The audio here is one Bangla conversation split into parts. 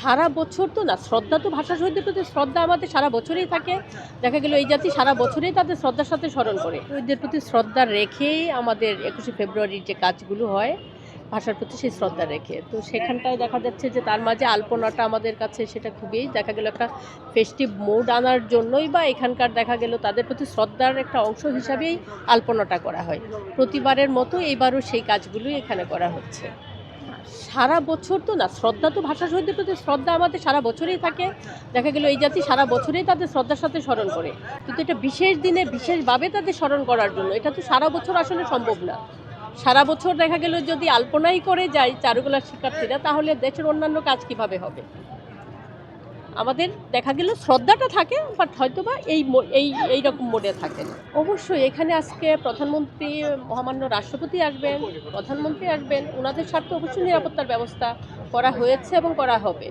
সারা বছর তো না, শ্রদ্ধা তো ভাষা শহীদদের প্রতি শ্রদ্ধা আমাদের সারা বছরই থাকে। দেখা গেল এই জাতি সারা বছরই তাদের শ্রদ্ধার সাথে স্মরণ করে। শহীদদের প্রতি শ্রদ্ধা রেখেই আমাদের ২১শে ফেব্রুয়ারির যে কাজগুলো হয়, ভাষার প্রতি সেই শ্রদ্ধা রেখে। তো সেখানটায় দেখা যাচ্ছে যে তার মাঝে আলপনাটা আমাদের কাছে সেটা খুবই দেখা গেল একটা ফেস্টিভ মুড আনার জন্যই বা এখানকার দেখা গেল তাদের প্রতি শ্রদ্ধার একটা অংশ হিসাবেই আলপনাটা করা হয়। প্রতিবারের মতো এইবারও সেই কাজগুলোই এখানে করা হচ্ছে। সারা বছর তো না, শ্রদ্ধা তো ভাষা শহীদদের প্রতি শ্রদ্ধা আমাদের সারা বছরই থাকে। দেখা গেল এই জাতি সারা বছরই তাদের শ্রদ্ধার সাথে স্মরণ করে। কিন্তু এটা বিশেষ দিনে বিশেষভাবে তাদের স্মরণ করার জন্য এটা তো সারা বছর আসলে সম্ভব না। সারা বছর দেখা গেল যদি আলপনাই করে যায় চারুকলার শিক্ষার্থীরা, তাহলে দেশের অন্যান্য কাজ কিভাবে হবে? আমাদের দেখা গেল শ্রদ্ধাটা থাকে, বাট হয়তো বা এই রকম মোডে থাকে না। অবশ্যই এখানে আজকে প্রধানমন্ত্রী, মহামান্য রাষ্ট্রপতি আসবেন, প্রধানমন্ত্রী আসবেন, ওনাদের স্বার্থে অবশ্যই নিরাপত্তার ব্যবস্থা করা হয়েছে এবং করা হবে।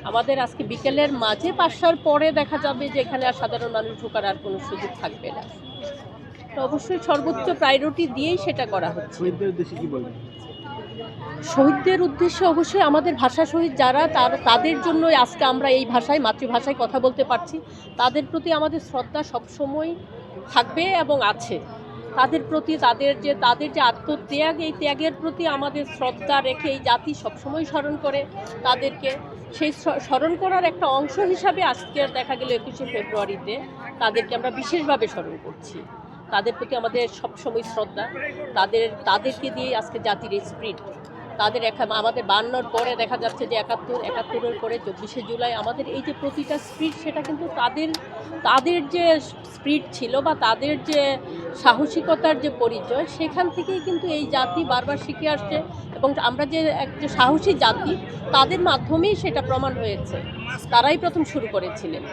আমাদের আজকে বিকেলের মাঝে ৫টার পরে দেখা যাবে যে এখানে আর সাধারণ মানুষ ঢোকার আর কোনো সুযোগ থাকবে না। তো অবশ্যই সর্বোচ্চ প্রায়োরিটি দিয়েই সেটা করা হচ্ছে। শহীদদের উদ্দেশ্যে অবশ্যই আমাদের ভাষা শহীদ যারা তাদের জন্য আজকে আমরা এই ভাষায়, মাতৃভাষায় কথা বলতে পারছি। তাদের প্রতি আমাদের শ্রদ্ধা সবসময় থাকবে এবং আছে। তাদের প্রতি তাদের যে আত্মত্যাগ, এই ত্যাগের প্রতি আমাদের শ্রদ্ধা রেখে এই জাতি সবসময় স্মরণ করে তাদেরকে। সেই স্মরণ করার একটা অংশ হিসাবে আজকের দেখা গেল ২১শে ফেব্রুয়ারিতে তাদেরকে আমরা বিশেষভাবে স্মরণ করছি। তাদের প্রতি আমাদের সবসময় শ্রদ্ধা। তাদেরকে দিয়ে আজকে জাতির এই স্পিরিট, তাদের আমাদের ৫২-র পরে দেখা যাচ্ছে যে ৭১-৭১-এর পরে ২৪শে জুলাই আমাদের এই যে প্রতিটা স্পিরিট, সেটা কিন্তু তাদের যে স্পিরিট ছিল বা তাদের যে সাহসিকতার যে পরিচয়, সেখান থেকেই কিন্তু এই জাতি বারবার শিখে আসছে এবং আমরা যে একটা সাহসী জাতি, তাদের মাধ্যমেই সেটা প্রমাণ হয়েছে। তারাই প্রথম শুরু করেছিলেন।